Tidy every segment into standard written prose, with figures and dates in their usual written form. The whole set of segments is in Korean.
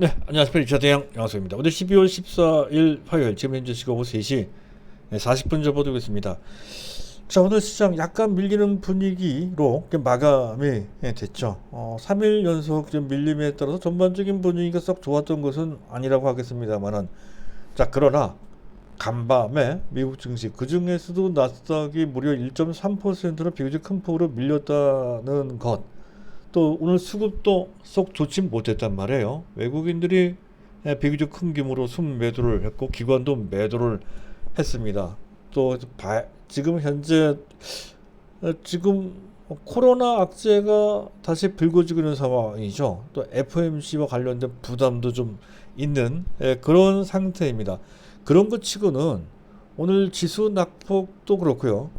네, 안녕하십니까. 이차대양 양수입니다. 오늘 12월 14일 화요일, 지금 현재 시각 오후 3시 40분 접어들고 있습니다. 자, 오늘 시장 약간 밀리는 분위기로 마감이 됐죠. 3일 연속 좀 밀림에 따라서 전반적인 분위기가 썩 좋았던 것은 아니라고 하겠습니다만은, 자, 그러나 간밤에 미국 증시, 그 중에서도 나스닥이 무려 1.3%로 비교적 큰 폭으로 밀렸다는 것, 또 오늘 수급도 썩 좋지 못했단 말이에요. 외국인들이 비교적 큰 규모로 순매도를 했고 기관도 매도를 했습니다. 또 지금 현재 지금 코로나 악재가 다시 불거지고 있는 상황이죠. 또 FMC와 관련된 부담도 좀 있는 그런 상태입니다. 그런 것 치고는 오늘 지수 낙폭도 그렇고요.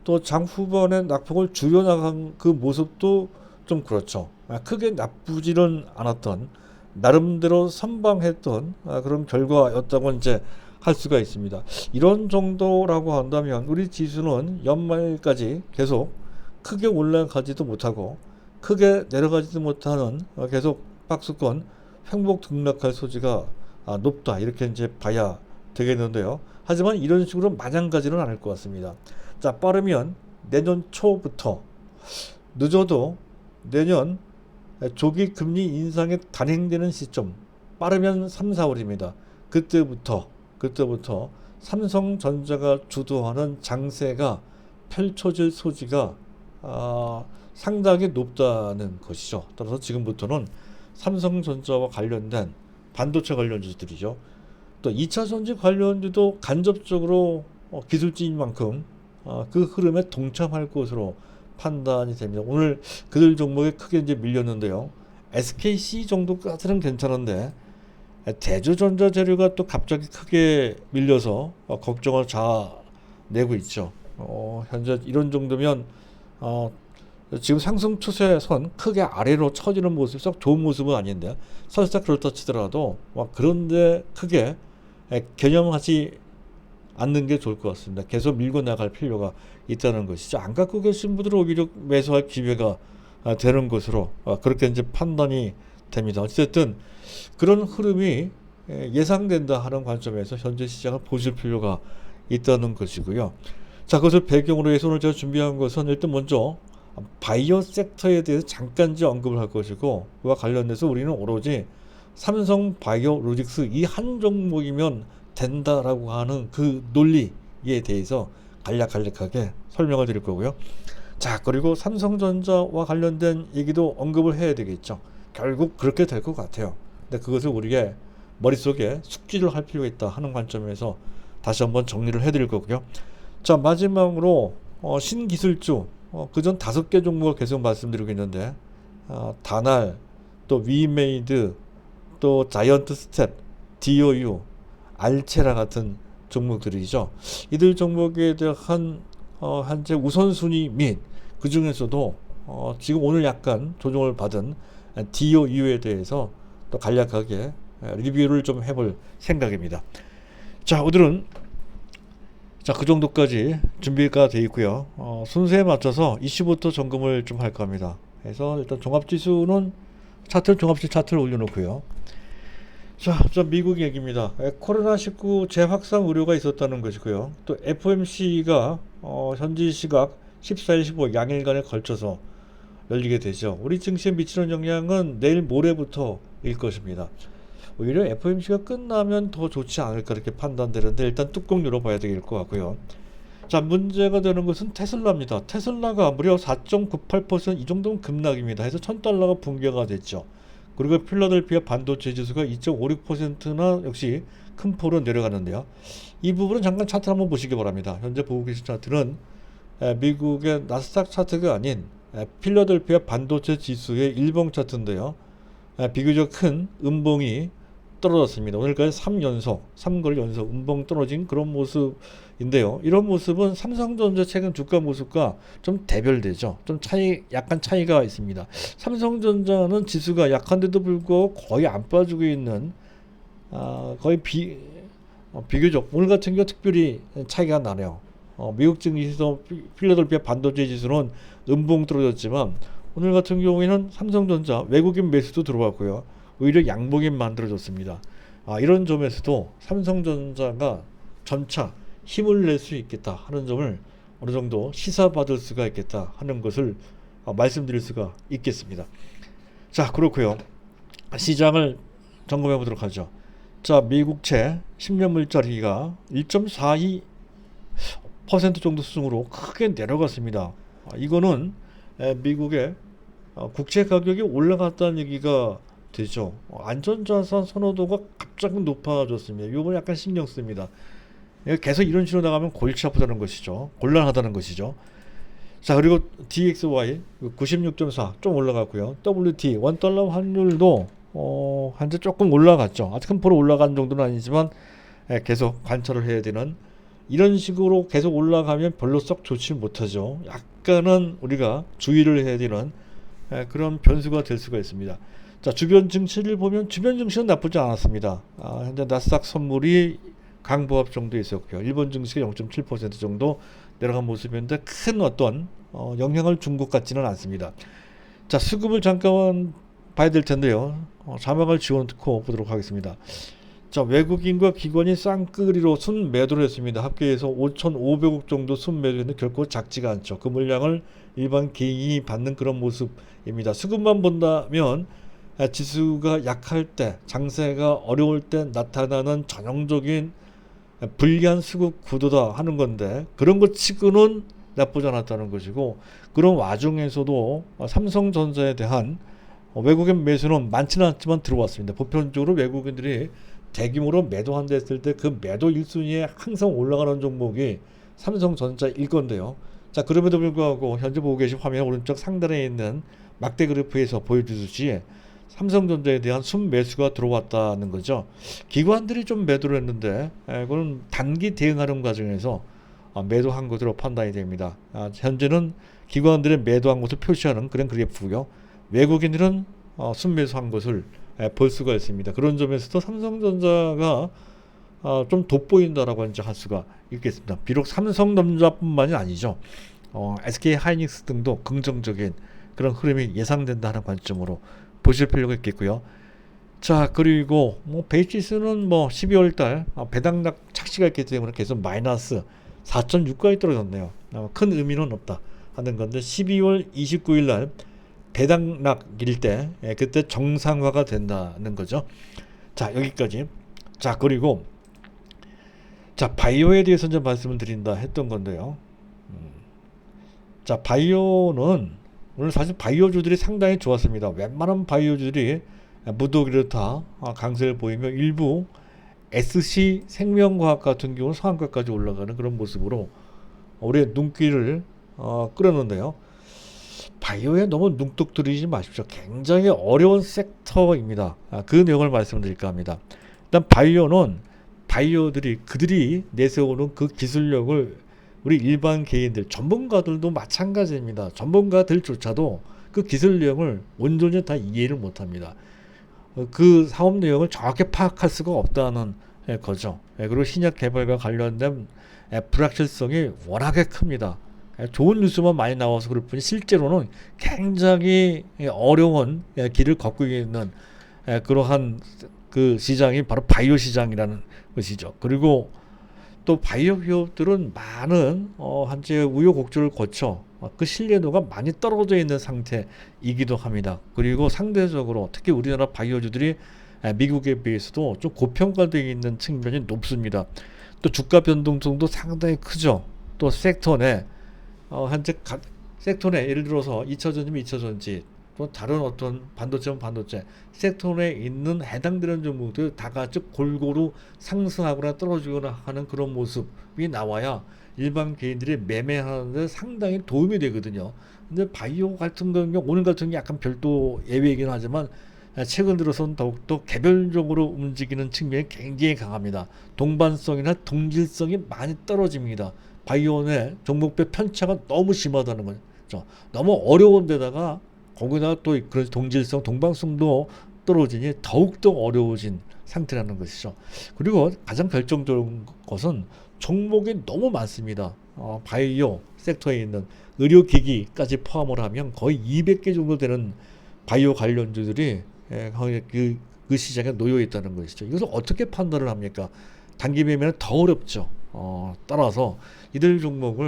또 장 후반에 낙폭을 줄여나간 그 모습도 좀 그렇죠. 크게 나쁘지는 않았던, 나름대로 선방했던 그런 결과였다고 이제 할 수가 있습니다. 이런 정도라고 한다면 우리 지수는 연말까지 계속 크게 올라가지도 못하고 크게 내려가지도 못하는 계속 박스권 횡보 등락할 소지가 높다, 이렇게 이제 봐야 되겠는데요. 하지만 이런 식으로 마냥 가지는 않을 것 같습니다. 자, 빠르면 내년 초부터, 늦어도 내년 조기 금리 인상에 단행되는 시점, 빠르면 3, 4월입니다. 그때부터 삼성전자가 주도하는 장세가 펼쳐질 소지가 상당히 높다는 것이죠. 따라서 지금부터는 삼성전자와 관련된 반도체 관련주들이죠. 또 2차 전지 관련주도 간접적으로 기술주인 만큼 그 흐름에 동참할 것으로 판단이 됩니다. 오늘 그들 종목에 크게 이제 밀렸는데요. SKC 정도까지는 괜찮은데 대주전자재료가 또 갑자기 크게 밀려서 걱정을 자내고 있죠. 현재 이런 정도면 지금 상승 추세선 크게 아래로 처지는 모습이 썩 좋은 모습은 아닌데, 설사 그렇다 치더라도 그런데 크게 개념하지 않는 게 좋을 것 같습니다. 계속 밀고 나갈 필요가 있다는 것이죠. 안 갖고 계신 분들은 오히려 매수할 기회가 되는 것으로 그렇게 이제 판단이 됩니다. 어쨌든 그런 흐름이 예상된다 하는 관점에서 현재 시장을 보실 필요가 있다는 것이고요. 자, 그것을 배경으로 해서 오늘 제가 준비한 것은 일단 먼저 바이오 섹터에 대해서 잠깐 언급을 할 것이고, 그와 관련해서 우리는 오로지 삼성 바이오로직스 이 한 종목이면 된다라고 하는 그 논리에 대해서 간략하게 설명을 드릴 거고요. 자, 그리고 삼성전자와 관련된 얘기도 언급을 해야 되겠죠. 결국 그렇게 될 것 같아요. 근데 그것을 우리가 머릿속에 숙지를 할 필요가 있다 하는 관점에서 다시 한번 정리를 해드릴 거고요. 자, 마지막으로 신기술주, 그전 5개 종목을 계속 말씀드리고 있는데, 다날, 또 위메이드, 또 자이언트 스텝, DOU, 알체라 같은 종목들이죠. 이들 종목에 대한 현재 우선순위 및 그 중에서도 지금 오늘 약간 조정을 받은 DOU에 대해서 또 간략하게 리뷰를 좀 해볼 생각입니다. 자, 오늘은 그 정도까지 준비가 되어 있고요. 순서에 맞춰서 이슈부터 점검을 좀 할 겁니다. 그래서 일단 종합지수는 종합지 차트를 올려놓고요. 자, 미국 얘기입니다. 코로나19 재확산 우려가 있었다는 것이고요. 또 FOMC가 현지 시각 14일, 15일 양일간에 걸쳐서 열리게 되죠. 우리 증시에 미치는 영향은 내일 모레부터일 것입니다. 오히려 FOMC가 끝나면 더 좋지 않을까 이렇게 판단되는데, 일단 뚜껑 열어봐야 될 것 같고요. 자, 문제가 되는 것은 테슬라입니다. 테슬라가 무려 4.98%, 이 정도면 급락입니다. 해서 $1,000가 붕괴가 됐죠. 그리고 필라델피아 반도체 지수가 2.56%나 역시 큰 폭으로 내려가는데요. 이 부분은 잠깐 차트 한번 보시기 바랍니다. 현재 보고 계신 차트는 미국의 나스닥 차트가 아닌 필라델피아 반도체 지수의 일봉 차트인데요. 비교적 큰 음봉이 떨어졌습니다. 오늘까지 3거래 연속 음봉 떨어진 그런 모습인데요. 이런 모습은 삼성전자 최근 주가 모습과 좀 대별되죠. 좀 약간 차이가 있습니다. 삼성전자는 지수가 약한데도 불구하고 거의 안 빠지고 있는, 거의 비교적 오늘 같은 경우 특별히 차이가 나네요. 미국 증시에서 필라델피아 반도체 지수는 음봉 떨어졌지만 오늘 같은 경우에는 삼성전자 외국인 매수도 들어왔고요. 오히려 양봉이 만들어졌습니다. 이런 점에서도 삼성전자가 점차 힘을 낼 수 있겠다 하는 점을 어느 정도 시사받을 수가 있겠다 하는 것을 말씀드릴 수가 있겠습니다. 자, 그렇고요. 시장을 점검해 보도록 하죠. 자, 미국채 10년 물짜리가 1.42% 정도 수준으로 크게 내려갔습니다. 이거는 미국의 국채 가격이 올라갔다는 얘기가 되죠. 안전자산 선호도가 갑자기 높아졌습니다. 이건 약간 신경 씁니다. 계속 이런 식으로 나가면 골치 아프다는 것이죠. 곤란하다는 것이죠. 자, 그리고 DXY 96.4 좀 올라갔고요. WT $1 환율도 현재 조금 올라갔죠. 아직 큰 포로 올라간 정도는 아니지만 계속 관찰을 해야 되는, 이런 식으로 계속 올라가면 별로 썩 좋지 못하죠. 약간은 우리가 주의를 해야 되는 그런 변수가 될 수가 있습니다. 자, 주변 증시를 보면 주변 증시는 나쁘지 않았습니다. 현재 나스닥 선물이 강보합 정도 있었고요. 일본 증시가 0.7% 정도 내려간 모습인데 큰 어떤 영향을 준 것 같지는 않습니다. 자, 수급을 잠깐 봐야 될 텐데요. 자막을 지워놓고 보도록 하겠습니다. 자, 외국인과 기관이 쌍끌이로 순매도를 했습니다. 합계해서 5,500억 정도 순매도했는데 결코 작지가 않죠. 그 물량을 일반 개인이 받는 그런 모습입니다. 수급만 본다면 지수가 약할 때, 장세가 어려울 때 나타나는 전형적인 불리한 수급 구도다 하는 건데, 그런 것 치고는 나쁘지 않았다는 것이고, 그런 와중에서도 삼성전자에 대한 외국인 매수는 많지는 않지만 들어왔습니다. 보편적으로 외국인들이 대규모로 매도한다 했을 때 그 매도 1순위에 항상 올라가는 종목이 삼성전자일 건데요. 자, 그럼에도 불구하고 현재 보고 계신 화면 오른쪽 상단에 있는 막대 그래프에서 보여주듯이 삼성전자에 대한 순매수가 들어왔다는 거죠. 기관들이 좀 매도를 했는데 그건 단기 대응하는 과정에서 매도한 것으로 판단이 됩니다. 현재는 기관들의 매도한 것을 표시하는 그런 그래프고요. 외국인들은 순매수한 것을 볼 수가 있습니다. 그런 점에서도 삼성전자가 좀 돋보인다라고 이제 할 수가 있겠습니다. 비록 삼성전자뿐만이 아니죠. SK 하이닉스 등도 긍정적인 그런 흐름이 예상된다는 관점으로 보실 필요가 있겠고요. 자, 그리고 베이시스는 12월달 배당락 착시가 있기 때문에 계속 마이너스 4.6까지 떨어졌네요. 큰 의미는 없다 하는 건데 12월 29일 날 배당락일 때 그때 정상화가 된다는 거죠. 자, 여기까지. 자, 그리고 자, 바이오에 대해서 이제 말씀을 드린다 했던 건데요. 자, 바이오는 오늘 사실 바이오주들이 상당히 좋았습니다. 웬만한 바이오주들이 무더기를 다 강세를 보이며 일부 SC 생명과학 같은 경우는 상한가까지 올라가는 그런 모습으로 우리의 눈길을 끌었는데요. 바이오에 너무 눈독 들이지 마십시오. 굉장히 어려운 섹터입니다. 그 내용을 말씀드릴까 합니다. 일단 바이오는 바이오들이 그들이 내세우는 그 기술력을 우리 일반 개인들, 전문가들도 마찬가지입니다. 전문가들조차도 그 기술력을 온전히 다 이해를 못합니다. 그 사업 내용을 정확히 파악할 수가 없다는 거죠. 그리고 신약 개발과 관련된 불확실성이 워낙에 큽니다. 좋은 뉴스만 많이 나와서 그럴 뿐이 실제로는 굉장히 어려운 길을 걷고 있는 그러한 그 시장이 바로 바이오 시장이라는 것이죠. 그리고 또 바이오 기업들은 많은 현재 우여곡절을 거쳐 그 신뢰도가 많이 떨어져 있는 상태이기도 합니다. 그리고 상대적으로 특히 우리나라 바이오주들이 미국에 비해서도 좀 고평가되어 있는 측면이 높습니다. 또 주가 변동성도 상당히 크죠. 또 섹터 내 현재 각 섹터 내 예를 들어서 2차전지면 2차전지, 또 다른 어떤 반도체면 반도체 섹터 내에 있는 해당되는 종목들 다 같이 골고루 상승하거나 떨어지거나 하는 그런 모습이 나와야 일반 개인들이 매매하는 데 상당히 도움이 되거든요. 근데 바이오 같은 경우 오늘 같은 게 약간 별도 예외이긴 하지만 최근 들어서는 더욱더 개별적으로 움직이는 측면이 굉장히 강합니다. 동반성이나 동질성이 많이 떨어집니다. 바이오 내 종목별 편차가 너무 심하다는 거죠. 너무 어려운 데다가 거기다가 또 그런 동질성, 동방성도 떨어지니 더욱더 어려워진 상태라는 것이죠. 그리고 가장 결정적인 것은 종목이 너무 많습니다. 바이오 섹터에 있는 의료기기까지 포함을 하면 거의 200개 정도 되는 바이오 관련주들이 그 그 시장에 놓여 있다는 것이죠. 이것을 어떻게 판단을 합니까? 단기 매매는 더 어렵죠. 따라서 이들 종목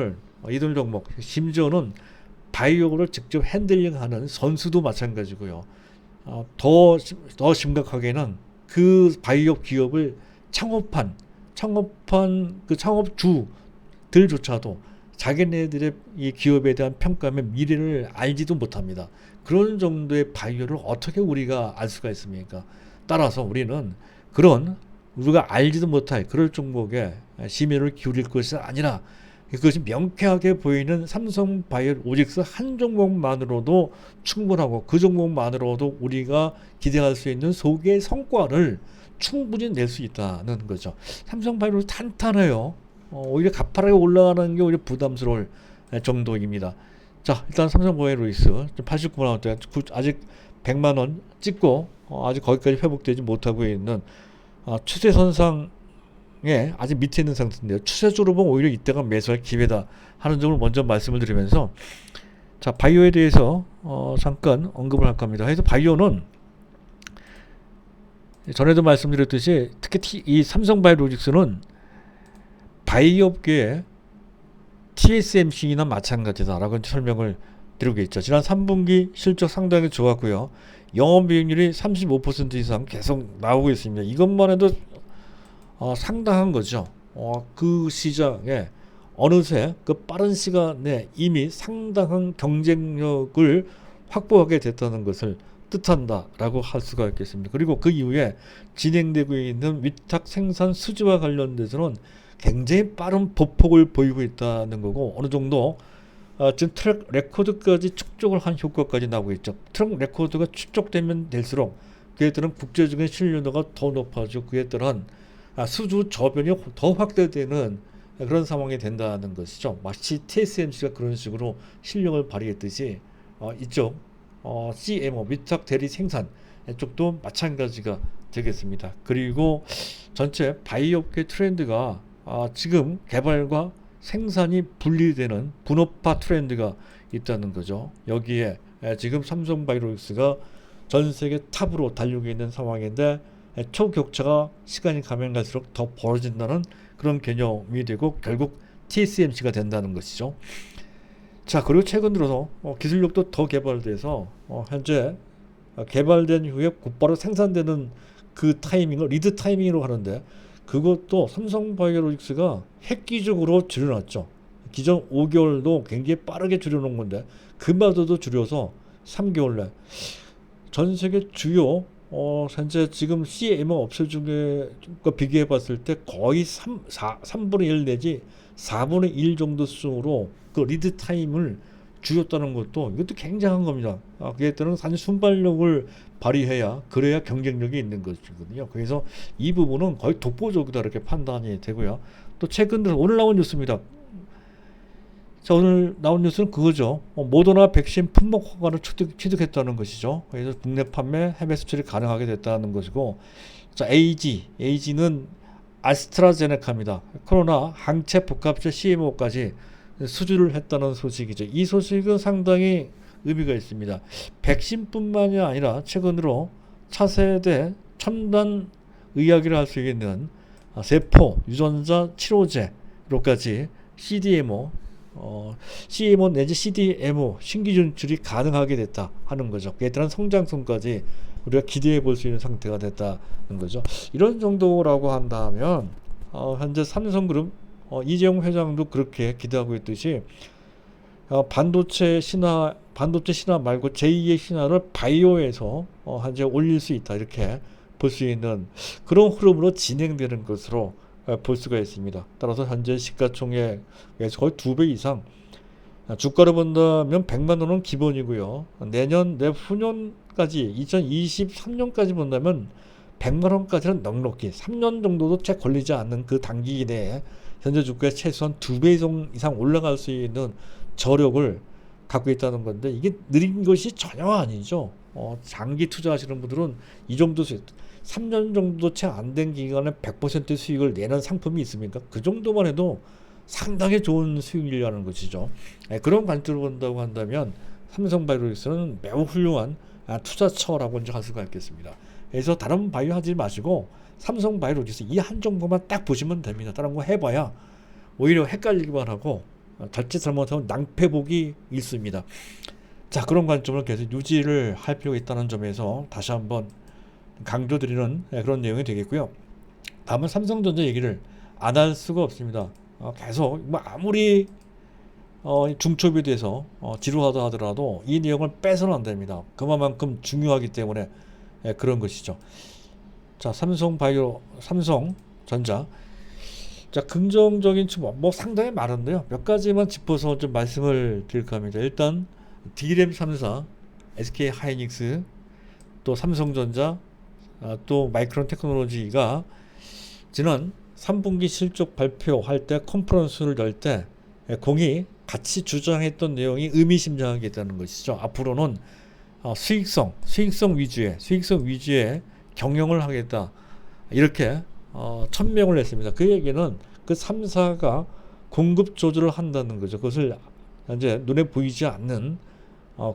심지어는 바이오를 직접 핸들링하는 선수도 마찬가지고요. 더 심각하게는 그 바이오 기업을 창업한 그 창업주들조차도 자기네들의 이 기업에 대한 평가의 미래를 알지도 못합니다. 그런 정도의 바이오를 어떻게 우리가 알 수가 있습니까? 따라서 우리는 우리가 알지도 못할 그럴 종목에 심혈을 기울일 것이 아니라 그것이 명쾌하게 보이는 삼성바이오로직스 한 종목만으로도 충분하고 그 종목만으로도 우리가 기대할 수 있는 소기의 성과를 충분히 낼 수 있다는 거죠. 삼성바이오로직스 탄탄해요. 오히려 가파르게 올라가는 게 오히려 부담스러울 정도입니다. 자, 일단 삼성바이오로직스 89만 원대 아직 100만 원 찍고 아직 거기까지 회복되지 못하고 있는 추세선상에 아직 밑에 있는 상태인데요. 추세적으로 보면 오히려 이때가 매수할 기회다 하는 점을 먼저 말씀을 드리면서 자, 바이오에 대해서 잠깐 언급을 할 겁니다. 그래서 바이오는 전에도 말씀드렸듯이 특히 이 삼성바이오로직스는 바이오업계의 TSMC나 마찬가지다라고 설명을 드리고 있죠. 지난 3분기 실적 상당히 좋았고요. 영업이익률이 35% 이상 계속 나오고 있습니다. 이것만 해도 상당한 거죠. 그 시장에 어느새 그 빠른 시간에 이미 상당한 경쟁력을 확보하게 됐다는 것을 뜻한다라고 할 수가 있겠습니다. 그리고 그 이후에 진행되고 있는 위탁 생산 수주와 관련돼서는 굉장히 빠른 보폭을 보이고 있다는 거고 어느 정도 지금 트랙 레코드까지 축적을 한 효과까지 나오고 있죠. 트랙 레코드가 축적되면 될수록 그에 따른 국제적인 신뢰도가 더 높아지고 그에 따른 수주 저변이 더 확대되는 그런 상황이 된다는 것이죠. 마치 TSMC가 그런 식으로 실력을 발휘했듯이 이쪽 CMO 위탁 대리 생산 쪽도 마찬가지가 되겠습니다. 그리고 전체 바이오업계 트렌드가 지금 개발과 생산이 분리되는 분업화 트렌드가 있다는 거죠. 여기에 지금 삼성바이오로직스가 전 세계 탑으로 달리고 있는 상황인데 초격차가 시간이 가면 갈수록 더 벌어진다는 그런 개념이 되고 결국 TSMC가 된다는 것이죠. 자, 그리고 최근 들어서 기술력도 더 개발돼서 현재 개발된 후에 곧바로 생산되는 그 타이밍을 리드 타이밍으로 하는데 그것도 삼성바이오로직스가 획기적으로 줄여놨죠. 기존 5개월도 굉장히 빠르게 줄여놓은 건데 그마저도 줄여서 3개월 내 전 세계 주요 현재 지금 CMO 업체 중에과 비교해 봤을 때 거의 3분의 1 내지 4분의 1 정도 수준으로 그 리드 타임을 줄였다는 것도 이것도 굉장한 겁니다. 그에 따른 사실 순발력을 발휘해야 그래야 경쟁력이 있는 것이거든요. 그래서 이 부분은 거의 독보적이다 이렇게 판단이 되고요. 또 최근 들어 오늘 나온 뉴스입니다. 자, 오늘 나온 뉴스는 그거죠. 모더나 백신 품목 허가를 취득했다는 것이죠. 그래서 국내 판매, 해외 수출이 가능하게 됐다는 것이고, 자, AG는 아스트라제네카입니다. 코로나 항체 복합제 CMO까지 수주를 했다는 소식이죠. 이 소식은 상당히 의미가 있습니다. 백신뿐만이 아니라 최근으로 차세대 첨단 의학을 할 수 있는 세포 유전자 치료제로까지 CMO 내지 CDMO 신규 진출이 가능하게 됐다 하는 거죠. 그에 따른 성장성까지 우리가 기대해 볼 수 있는 상태가 됐다는 거죠. 이런 정도라고 한다면 현재 삼성그룹 이재용 회장도 그렇게 기대하고 있듯이 반도체 신화 말고 제2의 신화를 바이오에서 현재 올릴 수 있다 이렇게 볼 수 있는 그런 흐름으로 진행되는 것으로 볼 수가 있습니다. 따라서 현재 시가총액에서 거의 2배 이상 주가로 본다면 100만 원은 기본이고요. 내후년까지 2023년까지 본다면 100만 원까지는 넉넉히 3년 정도도 채 걸리지 않는 그 단기 내에 현재 주가에 최소한 2배 이상 올라갈 수 있는 저력을 갖고 있다는 건데 이게 느린 것이 전혀 아니죠. 장기 투자하시는 분들은 이 정도 3년 정도 채 안 된 기간에 100% 수익을 내는 상품이 있습니까? 그 정도만 해도 상당히 좋은 수익이라는 것이죠. 그런 관점으로 본다고 한다면 삼성바이오로직스는 매우 훌륭한 투자처라고 이제 할 수가 있겠습니다. 그래서 다른 바이오 하지 마시고 삼성 바이오로직스 이 한 종목만 딱 보시면 됩니다. 다른 거 해봐야 오히려 헷갈리기만 하고 자칫 잘못하면 낭패복이 있습니다. 자, 그런 관점을 계속 유지를 할 필요가 있다는 점에서 다시 한번 강조드리는 그런 내용이 되겠고요. 다음은 삼성전자 얘기를 안 할 수가 없습니다. 계속 뭐 아무리 중첩이 돼서 지루하다 하더라도 이 내용을 빼서는 안 됩니다. 그만큼 중요하기 때문에 그런 것이죠. 자, 삼성전자. 자, 긍정적인 측면 뭐 상당히 많은데요. 몇 가지만 짚어서 좀 말씀을 드릴까 합니다. 일단 D램 3사, SK 하이닉스, 또 삼성전자, 또 마이크론 테크놀로지가 지난 3분기 실적 발표할 때 컨퍼런스를 열 때 공이 같이 주장했던 내용이 의미심장하게 있다는 것이죠. 앞으로는 수익성 위주의 경영을 하겠다. 이렇게 천명을 했습니다. 그 얘기는 그 3사가 공급 조절을 한다는 거죠. 그것을 이제 눈에 보이지 않는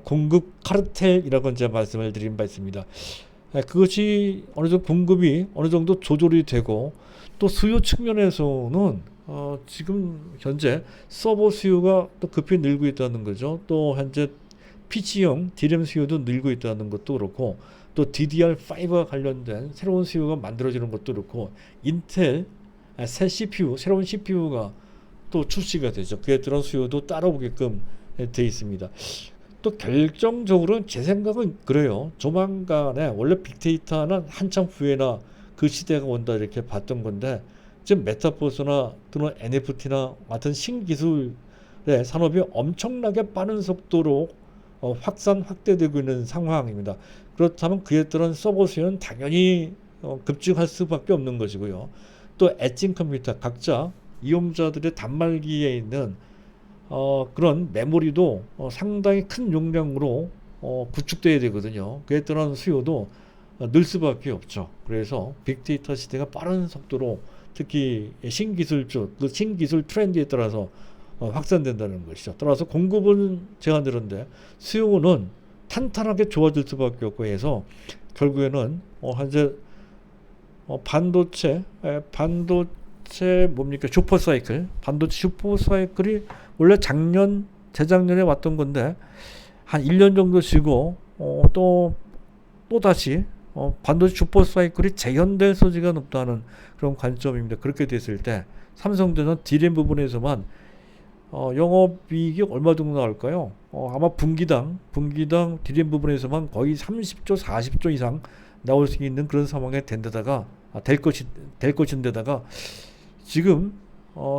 공급 카르텔이라고 이제 말씀을 드린 바 있습니다. 그것이 어느 정도 공급이 어느 정도 조절이 되고 또 수요 측면에서는 지금 현재 서버 수요가 또 급히 늘고 있다는 거죠. 또 현재 PC형 D램 수요도 늘고 있다는 것도 그렇고 또 DDR5와 관련된 새로운 수요가 만들어지는 것도 그렇고 인텔 새로운 CPU가 또 출시가 되죠. 그에 따른 수요도 따라오게끔 돼 있습니다. 또 결정적으로 제 생각은 그래요. 조만간에 원래 빅데이터는 한참 후에나 그 시대가 온다 이렇게 봤던 건데 지금 메타버스나 또는 NFT나 같은 신기술의 산업이 엄청나게 빠른 속도로 확대되고 있는 상황입니다. 그렇다면 그에 따른 서버 수요는 당연히 급증할 수밖에 없는 것이고요. 또 엣징 컴퓨터 각자 이용자들의 단말기에 있는 그런 메모리도 상당히 큰 용량으로 구축돼야 되거든요. 그에 따른 수요도 늘 수밖에 없죠. 그래서 빅데이터 시대가 빠른 속도로 특히 신기술 트렌드에 따라서 확산된다는 것이죠. 따라서 공급은 제한되는데 수요는 탄탄하게 좋아질 수밖에 없고 해서 결국에는 현재 반도체 뭡니까 반도체 슈퍼사이클이 원래 재작년에 왔던 건데 한 1년 정도 쉬고 또 다시 반도체 슈퍼사이클이 재현될 소지가 높다는 그런 관점입니다. 그렇게 됐을 때 삼성전자는 D램 부분에서만 영업이익이 얼마 정도 나올까요? 아마 분기당 D램 부분에서만 거의 30조 40조 이상 나올 수 있는 그런 상황에 될 것인데다가 지금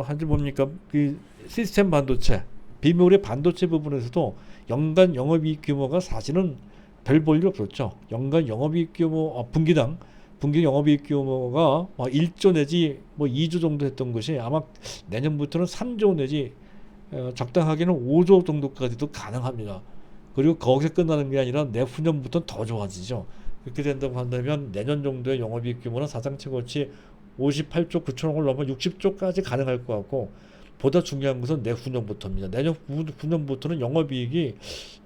현재 뭡니까 그 시스템 반도체 비메모리 반도체 부분에서도 연간 영업이익 규모가 사실은 별 볼 일 없었죠. 연간 영업이익 규모 분기 영업이익 규모가 1조 내지 뭐 2조 정도 했던 것이 아마 내년부터는 3조 내지 적당하게는 5조 정도까지도 가능합니다. 그리고 거기서 끝나는 게 아니라 내후년부터 더 좋아지죠. 그렇게 된다고 한다면 내년 정도의 영업이익 규모는 사상 최고치 58조 9천억을 넘어 60조까지 가능할 것 같고 보다 중요한 것은 내후년부터입니다. 내년 후년부터는 영업이익이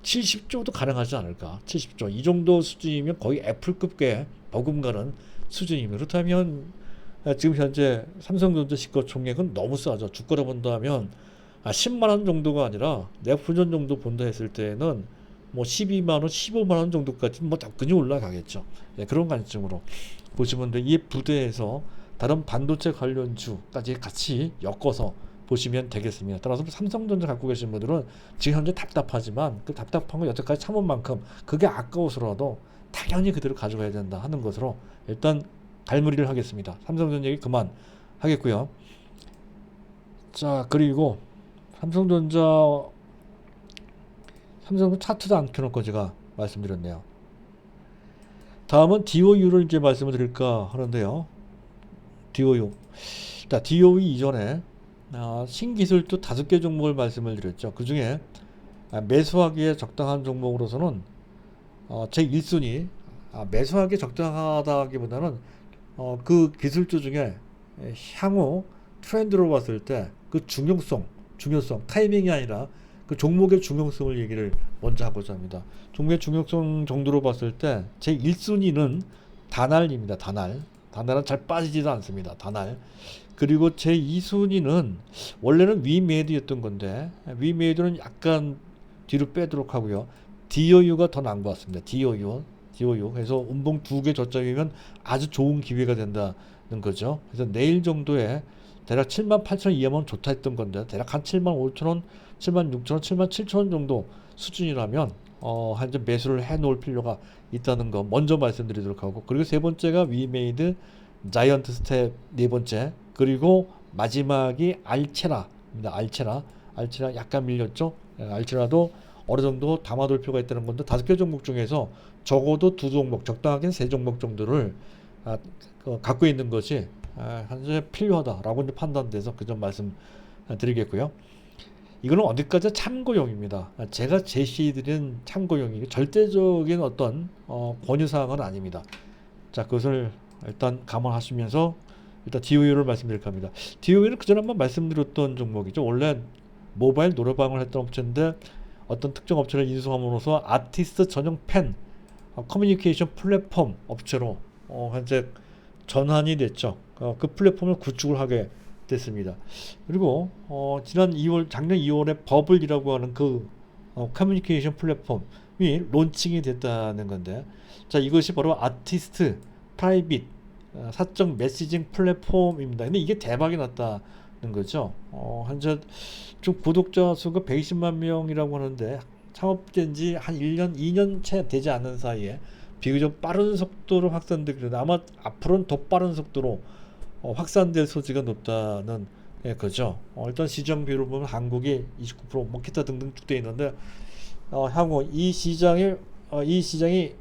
70조도 가능하지 않을까. 70조 이 정도 수준이면 거의 애플급의 버금가는 수준입니다. 그렇다면 지금 현재 삼성전자 시가총액은 너무 싸죠. 주가로 본다면 10만 원 정도가 아니라 내후년 정도 본다 했을 때는 뭐 12만 원, 15만 원 정도까지 뭐 당연히 올라가겠죠. 그런 관점으로 보시면 돼. 이 부대에서 다른 반도체 관련주까지 같이 엮어서 보시면 되겠습니다. 따라서 삼성전자 갖고 계신 분들은 지금 현재 답답하지만 그 답답한 거 여태까지 참은 만큼 그게 아까워서라도 당연히 그대로 가져가야 된다 하는 것으로 일단 갈무리를 하겠습니다. 삼성전자 얘기 그만 하겠고요. 자, 그리고 삼성전자 차트도 안 켜놓고 제가 말씀드렸네요. 다음은 DOU를 이제 말씀을 드릴까 하는데요. DOU. 자, DOU 이전에 신기술도 5개 종목을 말씀을 드렸죠. 그 중에 매수하기에 적당한 종목으로서는 제 1순위 매수하기 적당하다기보다는 그 기술주 중에 향후 트렌드로 봤을 때 그 중요성 타이밍이 아니라 그 종목의 중요성을 얘기를 먼저 하고자 합니다. 종목의 중요성 정도로 봤을 때 제 1순위는 다날입니다. 다날은 잘 빠지지도 않습니다. 다날. 그리고 제2순위는 원래는 위메이드였던 건데 위메이드는 약간 뒤로 빼도록 하고요. DOU가 더 나은 것 같습니다. DOU. 그래서 운봉 2개 저점이면 아주 좋은 기회가 된다는 거죠. 그래서 내일 정도에 대략 78,000원 이하면 좋다 했던 건데 대략 한 75,000원, 76,000원, 77,000원 정도 수준이라면 한점 매수를 해 놓을 필요가 있다는 거 먼저 말씀드리도록 하고, 그리고 세 번째가 위메이드, 자이언트 스텝 네 번째, 그리고 마지막이 알체라입니다. 알체라 약간 밀렸죠. 알체라도 어느 정도 담아둘 필요가 있다는 건데 5개 종목 중에서 적어도 2종목, 적당하게는 3종목 정도를 갖고 있는 것이 현재 필요하다라고 이제 판단돼서 그 점 말씀드리겠고요. 이거는 어디까지 참고용입니다. 제가 제시해드린 참고용이고 절대적인 어떤 권유사항은 아닙니다. 자, 그것을 일단 감안하시면서 일단 DOU를 말씀드릴 겁니다. DOU는 그전에 한번 말씀드렸던 종목이죠. 원래 모바일 노래방을 했던 업체인데 어떤 특정 업체를 인수함으로써 아티스트 전용 팬 커뮤니케이션 플랫폼 업체로 현재 전환이 됐죠. 그 플랫폼을 구축을 하게 됐습니다. 그리고 작년 2월에 버블이라고 하는 그 커뮤니케이션 플랫폼이 론칭이 됐다는 건데, 자, 이것이 바로 아티스트 프라이빗 사적 메시징 플랫폼입니다. 근데 이게 대박이 났다는 거죠. 현재 좀 구독자 수가 120만 명이라고 하는데 창업된 지 한 1년, 2년 채 되지 않는 사이에 비교적 빠른 속도로 확산되기로, 아마 앞으로는 더 빠른 속도로 확산될 소지가 높다는 거죠. 일단 시장 비율을 보면 한국이 29%, 뭐 기타 등등 쭉 되어 있는데 향후 이 시장이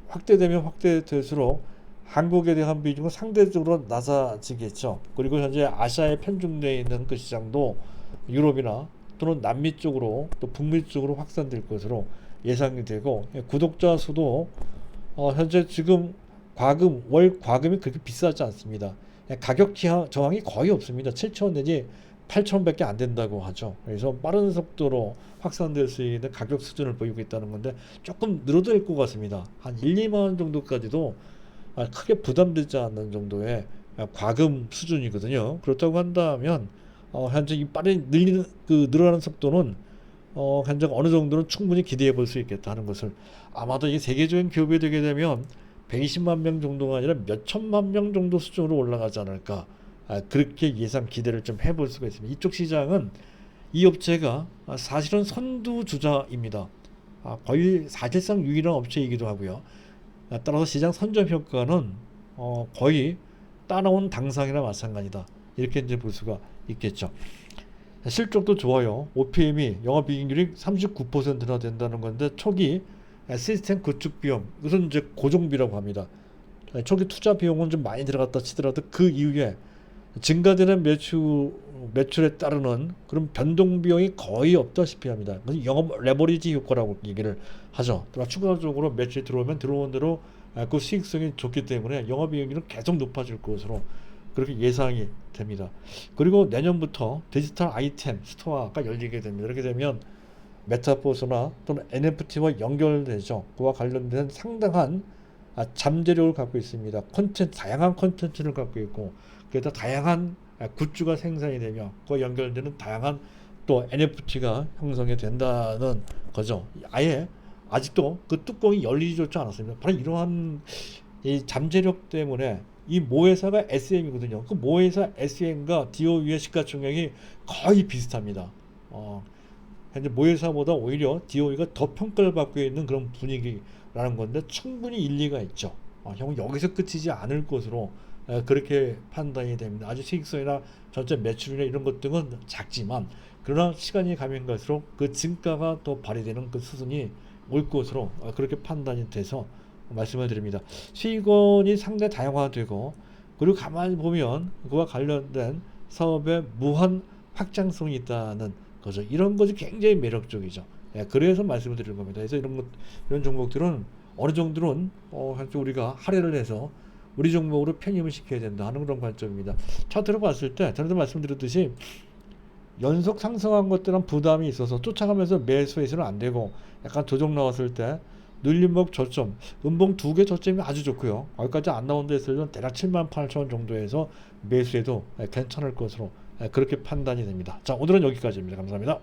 확대되면 확대될수록 한국에 대한 비중은 상대적으로 낮아지겠죠. 그리고 현재 아시아에 편중되어 있는 그 시장도 유럽이나 또는 남미 쪽으로 또 북미 쪽으로 확산될 것으로 예상이 되고, 구독자 수도 현재 지금 월 과금이 그렇게 비싸지 않습니다. 가격 저항이 거의 없습니다. 7,000원 내지 8,000원밖에 안 된다고 하죠. 그래서 빠른 속도로 확산될 수 있는 가격 수준을 보이고 있다는 건데 조금 늘어도 될 것 같습니다. 한 1, 2만 원 정도까지도 크게 부담되지 않는 정도의 과금 수준이거든요. 그렇다고 한다면 현재 이 빠른 늘어나는 속도는 현재 어느 정도는 충분히 기대해 볼 수 있겠다 하는 것을, 아마도 이 세계적인 기업이 되게 되면 120만 명 정도가 아니라 몇 천만 명 정도 수준으로 올라가지 않을까, 그렇게 예상 기대를 좀 해볼 수가 있습니다. 이쪽 시장은 이 업체가 사실은 선두주자입니다. 거의 사실상 유일한 업체이기도 하고요. 따라서 시장 선점 효과는 거의 따라온 당상이나 마찬가지다, 이렇게 이제 볼 수가 있겠죠. 실적도 좋아요. OPM이 영업이익률이 39%나 된다는 건데 초기 시스템 구축 비용, 이것은 이제 고정비라고 합니다. 초기 투자 비용은 좀 많이 들어갔다 치더라도 그 이후에 증가되는 매출에 따르는 그런 변동 비용이 거의 없다시피 합니다. 영업 레버리지 효과라고 얘기를 하죠. 또 추가적으로 매출이 들어오면 들어온 대로 그 수익성이 좋기 때문에 영업이익률은 계속 높아질 것으로 그렇게 예상이 됩니다. 그리고 내년부터 디지털 아이템 스토어가 열리게 됩니다. 이렇게 되면 메타버스나 또는 NFT와 연결되죠. 그와 관련된 상당한 잠재력을 갖고 있습니다. 다양한 콘텐츠를 갖고 있고, 그래서 다양한 굿즈가 생산이 되며 그와 연결되는 다양한 또 NFT가 형성이 된다는 거죠. 아예 아직도 그 뚜껑이 열리지조차 않았습니다. 바로 이러한 이 잠재력 때문에 이 모회사가 SM이거든요. 그 모회사 SM과 DOU의 시가총액이 거의 비슷합니다. 현재 모회사보다 오히려 DOU가 더 평가를 받고 있는 그런 분위기라는 건데 충분히 일리가 있죠. 여기서 끝이지 않을 것으로 그렇게 판단이 됩니다. 아주 수익성이나 전체 매출이나 이런 것 등은 작지만, 그러나 시간이 가면 갈수록 그 증가가 더 발휘되는 그 수준이 올 것으로 그렇게 판단이 돼서 말씀을 드립니다. 수익원이 상당히 다양화되고, 그리고 가만히 보면 그와 관련된 사업의 무한 확장성이 있다는 거죠. 이런 것이 굉장히 매력적이죠. 그래서 말씀을 드리는 겁니다. 그래서 이런 종목들은 어느 정도는 우리가 할애를 해서 우리 종목으로 편입을 시켜야 된다 하는 그런 관점입니다. 차트로 봤을 때 전에도 말씀드렸듯이 연속 상승한 것들은 부담이 있어서 쫓아가면서 매수해서는 안 되고, 약간 조정 나왔을 때 눌림목 저점, 음봉 두 개 저점이 아주 좋고요. 거기까지 안 나온다 했을 때 대략 78,000원 정도에서 매수해도 괜찮을 것으로 그렇게 판단이 됩니다. 자, 오늘은 여기까지입니다. 감사합니다.